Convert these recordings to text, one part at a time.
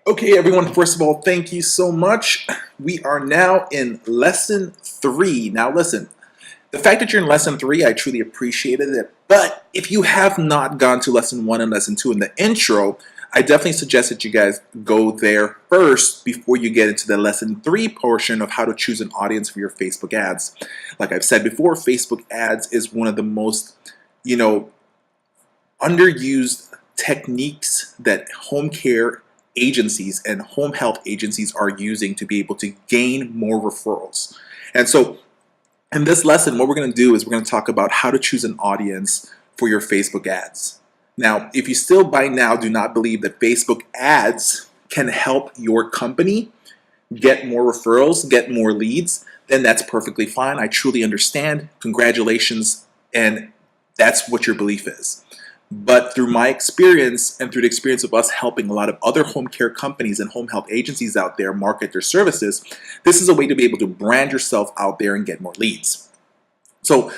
Okay, everyone, first of all, thank you so much. We are now in lesson 3. Now, listen, the fact that you're in lesson 3, I truly appreciated it. But if you have not gone to lesson 1 and lesson 2 in the intro, I definitely suggest that you guys go there first before you get into the lesson 3 portion of how to choose an audience for your Facebook ads. Like I've said before, Facebook ads is one of the most, underused techniques that home care agencies and home health agencies are using to be able to gain more referrals. And so in this lesson, what we're going to do is we're going to talk about how to choose an audience for your Facebook ads. Now, if you still by now do not believe that Facebook ads can help your company get more referrals, get more leads, then that's perfectly fine. I truly understand. Congratulations. And that's what your belief is. But through my experience and through the experience of us helping a lot of other home care companies and home health agencies out there market their services, this is a way to be able to brand yourself out there and get more leads. So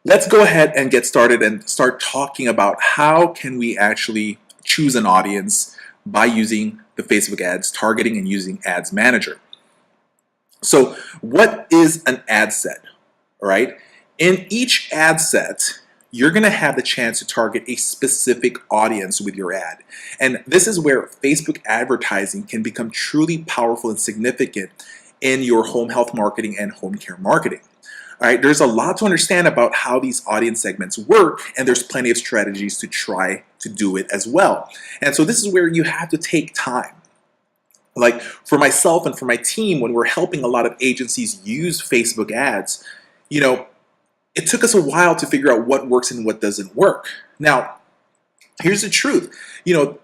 let's go ahead and get started and start talking about how can we actually choose an audience by using the Facebook ads targeting and using Ads Manager. So what is an ad set? All right. In each ad set, you're going to have the chance to target a specific audience with your ad. And this is where Facebook advertising can become truly powerful and significant in your home health marketing and home care marketing. All right, there's a lot to understand about how these audience segments work, and there's plenty of strategies to try to do it as well. And so this is where you have to take time. Like for myself and for my team, when we're helping a lot of agencies use Facebook ads, it took us a while to figure out what works and what doesn't work. Now, here's the truth.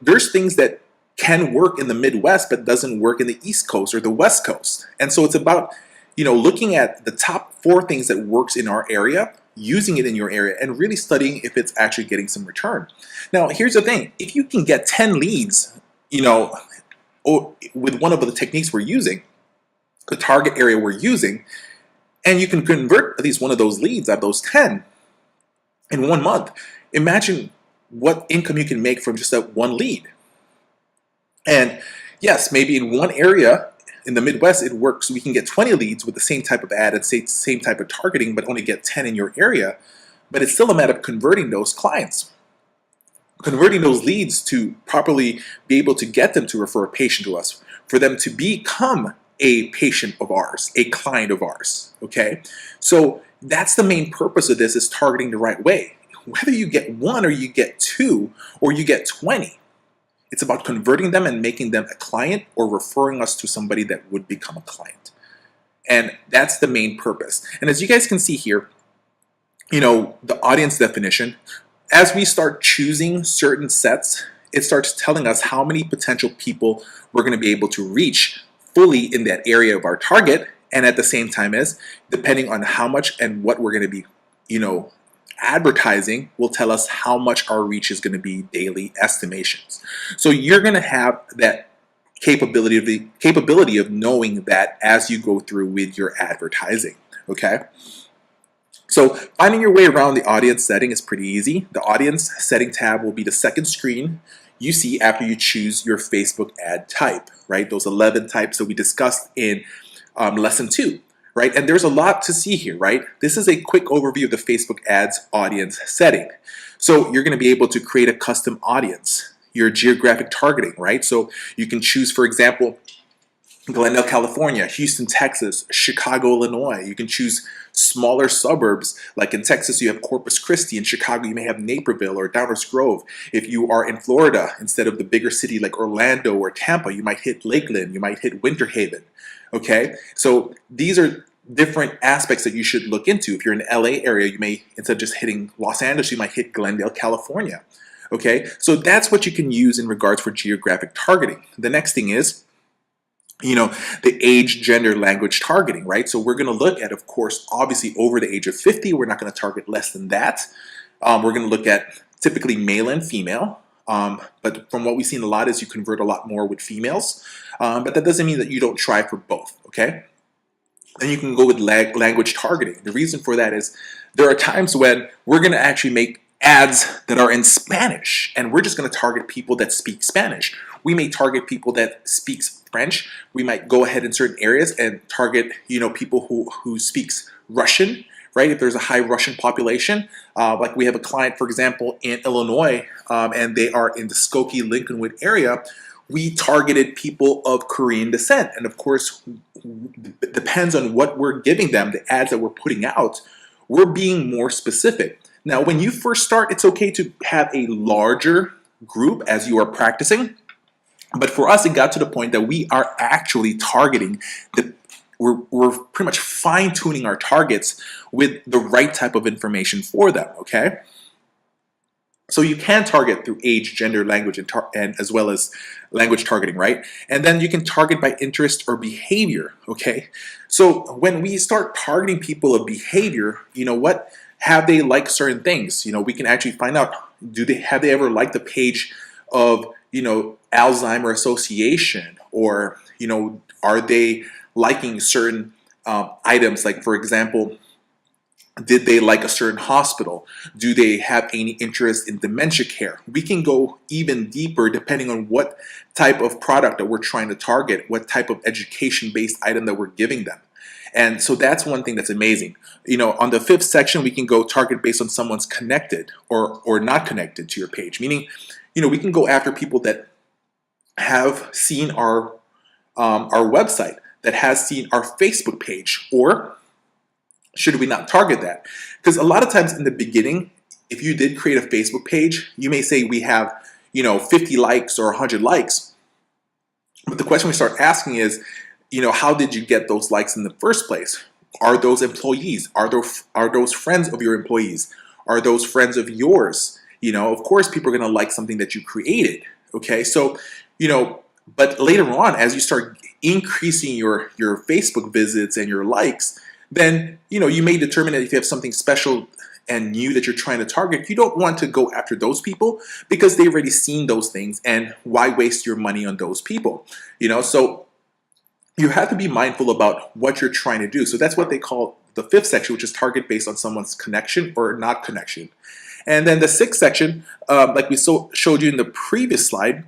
There's things that can work in the Midwest but doesn't work in the East Coast or the West Coast. And so it's about, looking at the top 4 things that works in our area, using it in your area, and really studying if it's actually getting some return. Now, here's the thing. If you can get 10 leads, or with one of the techniques we're using, the target area we're using, and you can convert at least one of those leads out of those 10 in 1 month. Imagine what income you can make from just that one lead. And yes, maybe in one area in the Midwest it works. We can get 20 leads with the same type of ad and same type of targeting, but only get 10 in your area. But it's still a matter of converting those clients, converting those leads to properly be able to get them to refer a patient to us, for them to become a patient of ours, a client of ours, okay? So that's the main purpose of this, is targeting the right way. Whether you get 1 or you get 2 or you get 20, it's about converting them and making them a client or referring us to somebody that would become a client. And that's the main purpose. And as you guys can see here, the audience definition, as we start choosing certain sets, it starts telling us how many potential people we're going to be able to reach fully in that area of our target, and at the same time as, depending on how much and what we're going to be, advertising will tell us how much our reach is going to be daily estimations. So you're going to have that capability of knowing that as you go through with your advertising, okay? So finding your way around the audience setting is pretty easy. The audience setting tab will be the second screen you see after you choose your Facebook ad type, right? Those 11 types that we discussed in lesson 2, right? And there's a lot to see here, right? This is a quick overview of the Facebook ads audience setting. So you're going to be able to create a custom audience, your geographic targeting, right? So you can choose, for example, Glendale, California, Houston, Texas, Chicago, Illinois. You can choose smaller suburbs. Like in Texas, you have Corpus Christi. In Chicago, you may have Naperville or Downers Grove. If you are in Florida, instead of the bigger city like Orlando or Tampa, you might hit Lakeland, you might hit Winter Haven. Okay, so these are different aspects that you should look into. If you're in the LA area, you may, instead of just hitting Los Angeles, you might hit Glendale, California. Okay, so that's what you can use in regards for geographic targeting. The next thing is, the age, gender, language targeting, right? So we're going to look at, of course, obviously over the age of 50. We're not going to target less than that. We're going to look at typically male and female. But from what we've seen a lot is you convert a lot more with females. But that doesn't mean that you don't try for both, okay? Then you can go with language targeting. The reason for that is there are times when we're going to actually make ads that are in Spanish, and we're just going to target people that speak Spanish. we may target people that speaks French. We might go ahead in certain areas and target, people who speaks Russian, right? If there's a high Russian population, like we have a client, for example, in Illinois, and they are in the Skokie, Lincolnwood area. We targeted people of Korean descent. And of course, it depends on what we're giving them, the ads that we're putting out, we're being more specific. Now, when you first start, it's okay to have a larger group as you are practicing. But for us, it got to the point that we are actually targeting we're pretty much fine-tuning our targets with the right type of information for them, okay? So you can target through age, gender, language, and as well as language targeting, right? And then you can target by interest or behavior, okay? So when we start targeting people of behavior, what? Have they liked certain things? We can actually find out, have they ever liked the page of, Alzheimer Association, or, are they liking certain items, like, for example, did they like a certain hospital? Do they have any interest in dementia care? We can go even deeper depending on what type of product that we're trying to target, what type of education-based item that we're giving them. And so that's one thing that's amazing. On the 5th section, we can go target based on someone's connected or not connected to your page. Meaning, we can go after people that have seen our website, that has seen our Facebook page, or should we not target that? Because a lot of times in the beginning, if you did create a Facebook page, you may say we have, 50 likes or 100 likes. But the question we start asking is, how did you get those likes in the first place? Are those employees? Are those friends of your employees? Are those friends of yours? Of course, people are going to like something that you created. Okay, so, but later on, as you start increasing your Facebook visits and your likes, then, you may determine that if you have something special and new that you're trying to target, you don't want to go after those people because they've already seen those things, and why waste your money on those people? So you have to be mindful about what you're trying to do. So that's what they call the 5th section, which is target based on someone's connection or not connection. And then the 6th section, like we showed you in the previous slide,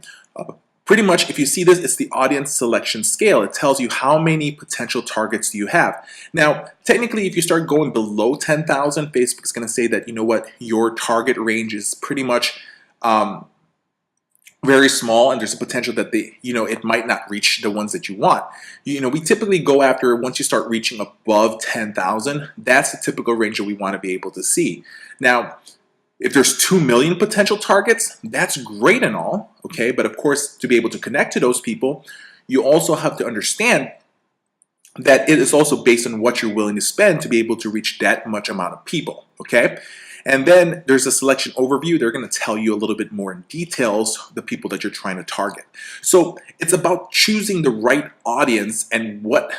pretty much, if you see this, it's the audience selection scale. It tells you how many potential targets do you have. Now, technically, if you start going below 10,000, Facebook is going to say that, your target range is pretty much very small, and there's a potential that it might not reach the ones that you want. We typically go after, once you start reaching above 10,000, that's the typical range that we want to be able to see. Now, if there's 2 million potential targets, that's great and all, okay? But of course, to be able to connect to those people, you also have to understand that it is also based on what you're willing to spend to be able to reach that much amount of people, okay? And then there's a selection overview. They're going to tell you a little bit more in details, the people that you're trying to target. So it's about choosing the right audience and what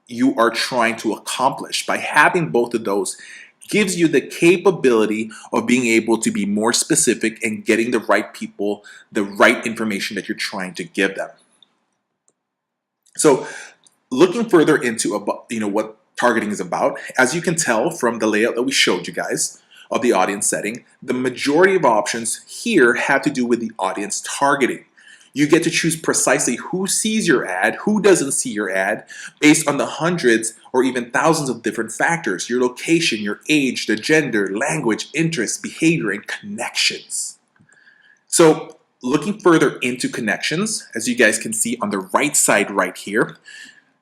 you are trying to accomplish. By having both of those, gives you the capability of being able to be more specific and getting the right people, the right information that you're trying to give them. So looking further into what targeting is about, as you can tell from the layout that we showed you guys of the audience setting, the majority of options here have to do with the audience targeting. You get to choose precisely who sees your ad, who doesn't see your ad, based on the hundreds or even thousands of different factors: your location, your age, the gender, language, interests, behavior, and connections. So looking further into connections, as you guys can see on the right side right here,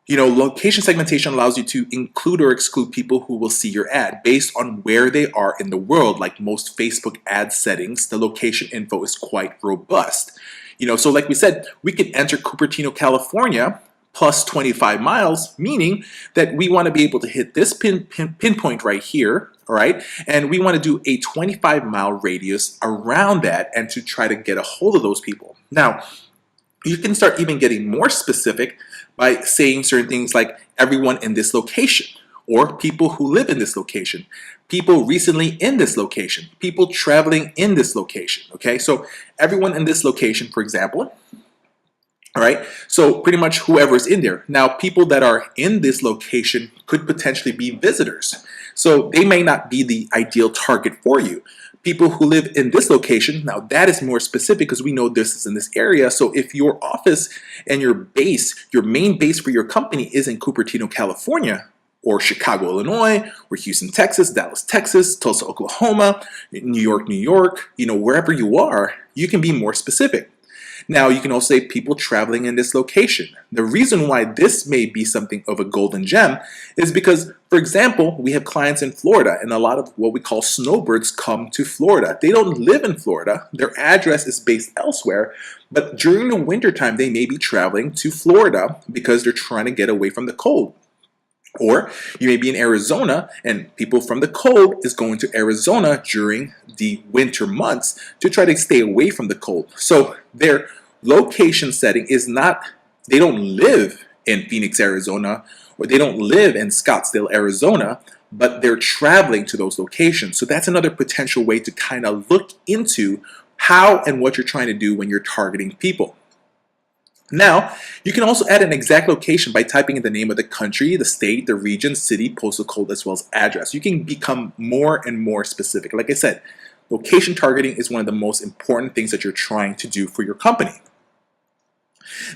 location segmentation allows you to include or exclude people who will see your ad based on where they are in the world. Like most Facebook ad settings, the location info is quite robust. So like we said, we can enter Cupertino, California, plus 25 miles, meaning that we want to be able to hit this pinpoint right here, all right? And we want to do a 25-mile radius around that and to try to get a hold of those people. Now, you can start even getting more specific by saying certain things like everyone in this location, or people who live in this location, people recently in this location, people traveling in this location, okay? So everyone in this location, for example, all right? So pretty much whoever's in there. Now, people that are in this location could potentially be visitors. So they may not be the ideal target for you. People who live in this location, now that is more specific because we know this is in this area. So if your office and your base, your main base for your company is in Cupertino, California, or Chicago, Illinois, or Houston, Texas, Dallas, Texas, Tulsa, Oklahoma, New York, New York, wherever you are, you can be more specific. Now, you can also say people traveling in this location. The reason why this may be something of a golden gem is because, for example, we have clients in Florida, and a lot of what we call snowbirds come to Florida. They don't live in Florida. Their address is based elsewhere, but during the wintertime, they may be traveling to Florida because they're trying to get away from the cold. Or you may be in Arizona and people from the cold is going to Arizona during the winter months to try to stay away from the cold. So their location setting is not, they don't live in Phoenix, Arizona, or they don't live in Scottsdale, Arizona, but they're traveling to those locations. So that's another potential way to kind of look into how and what you're trying to do when you're targeting people. Now, you can also add an exact location by typing in the name of the country, the state, the region, city, postal code, as well as address. You can become more and more specific. Like I said, location targeting is one of the most important things that you're trying to do for your company.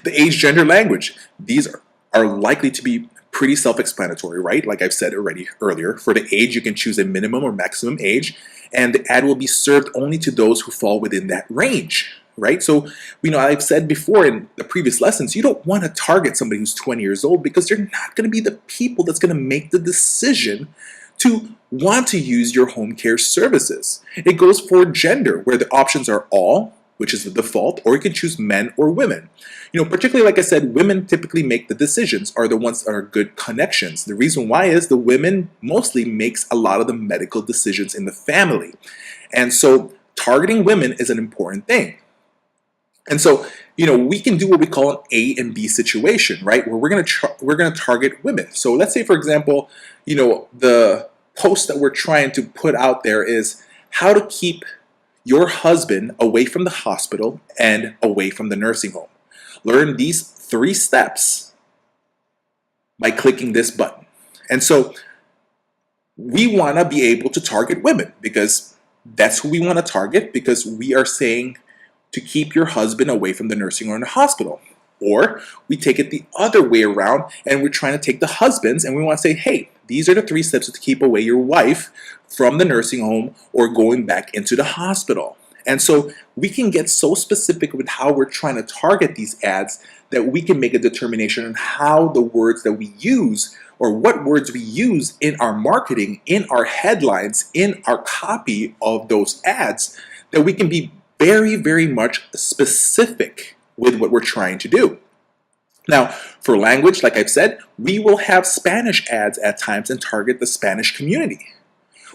The age, gender, language. These are likely to be pretty self-explanatory, right? Like I've said already earlier. For the age, you can choose a minimum or maximum age, and the ad will be served only to those who fall within that range. Right? So, I've said before in the previous lessons, you don't want to target somebody who's 20 years old because they're not going to be the people that's going to make the decision to want to use your home care services. It goes for gender, where the options are all, which is the default, or you can choose men or women. Particularly, like I said, women typically make the decisions, are the ones that are good connections. The reason why is the women mostly makes a lot of the medical decisions in the family. And so targeting women is an important thing. And so, we can do what we call an A and B situation, right? Where we're going to target women. So let's say, for example, the post that we're trying to put out there is how to keep your husband away from the hospital and away from the nursing home. Learn these 3 steps by clicking this button. And so we want to be able to target women because that's who we want to target, because we are saying to keep your husband away from the nursing home or the hospital. Or we take it the other way around and we're trying to take the husbands and we want to say, hey, these are the 3 steps to keep away your wife from the nursing home or going back into the hospital. And so we can get so specific with how we're trying to target these ads that we can make a determination on how the words that we use or what words we use in our marketing, in our headlines, in our copy of those ads, that we can be very, very much specific with what we're trying to do. Now, for language, like I've said, we will have Spanish ads at times and target the Spanish community.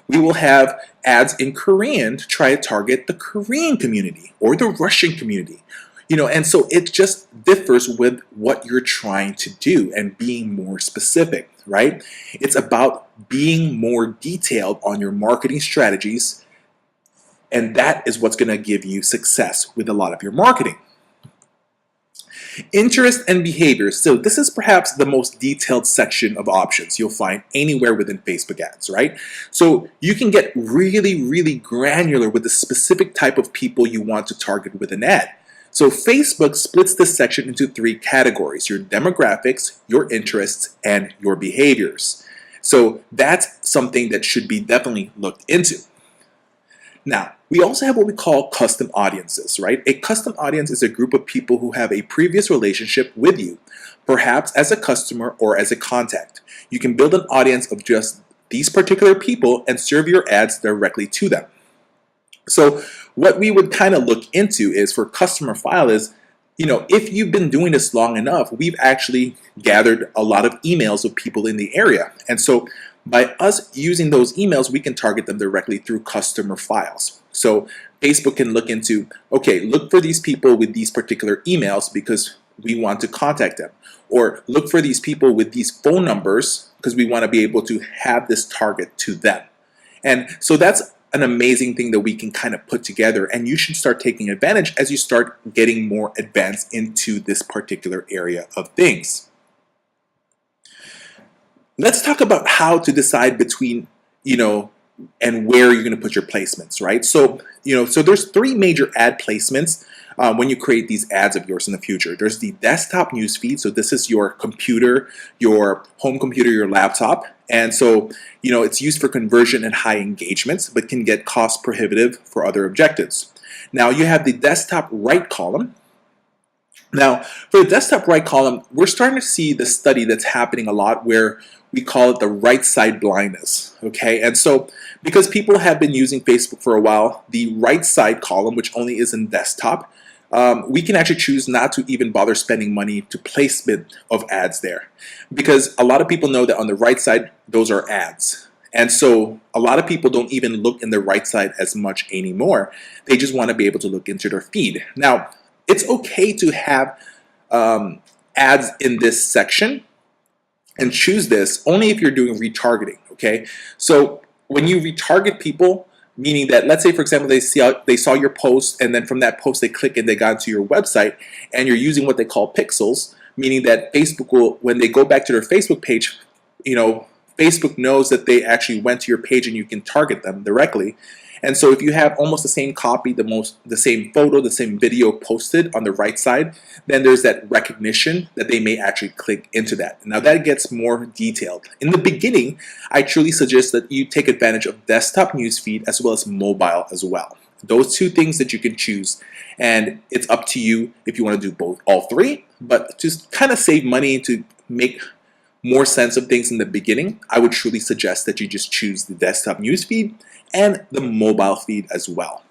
We will have ads in Korean to try to target the Korean community or the Russian community. And so it just differs with what you're trying to do and being more specific, right? It's about being more detailed on your marketing strategies. And that is what's going to give you success with a lot of your marketing. Interest and behavior. So this is perhaps the most detailed section of options you'll find anywhere within Facebook ads, right? So you can get really, really granular with the specific type of people you want to target with an ad. So Facebook splits this section into 3 categories: your demographics, your interests, and your behaviors. So that's something that should be definitely looked into. Now, we also have what we call custom audiences, right? A custom audience is a group of people who have a previous relationship with you, perhaps as a customer or as a contact. You can build an audience of just these particular people and serve your ads directly to them. So what we would kind of look into is for customer file is, if you've been doing this long enough, we've actually gathered a lot of emails of people in the area. And so by us using those emails, we can target them directly through customer files. So Facebook can look into, okay, look for these people with these particular emails because we want to contact them. Or look for these people with these phone numbers because we want to be able to have this target to them. And so that's an amazing thing that we can kind of put together, and you should start taking advantage as you start getting more advanced into this particular area of things. Let's talk about how to decide between, you know, and where you're going to put your placements, right? So, so there's three major ad placements when you create these ads of yours in the future. There's the desktop newsfeed. So this is your computer, your home computer, your laptop. And so, it's used for conversion and high engagements, but can get cost prohibitive for other objectives. Now you have the desktop right column. Now, for the desktop right column, we're starting to see the study that's happening a lot where we call it the right side blindness, okay? And so, because people have been using Facebook for a while, the right side column, which only is in desktop, we can actually choose not to even bother spending money to placement of ads there. Because a lot of people know that on the right side, those are ads. And so a lot of people don't even look in the right side as much anymore. They just want to be able to look into their feed. Now, it's okay to have ads in this section and choose this only if you're doing retargeting, okay? So when you retarget people, meaning that, let's say, for example, they saw your post, and then from that post they click and they got to your website, and you're using what they call pixels, meaning that Facebook will, when they go back to their Facebook page, Facebook knows that they actually went to your page and you can target them directly. And so if you have almost the same copy, the same photo, the same video posted on the right side, then there's that recognition that they may actually click into that. Now that gets more detailed. In the beginning, I truly suggest that you take advantage of desktop newsfeed as well as mobile as well. Those two things that you can choose, and it's up to you if you want to do all three, but to kind of save money, to make more sense of things in the beginning, I would truly suggest that you just choose the desktop newsfeed and the mobile feed as well.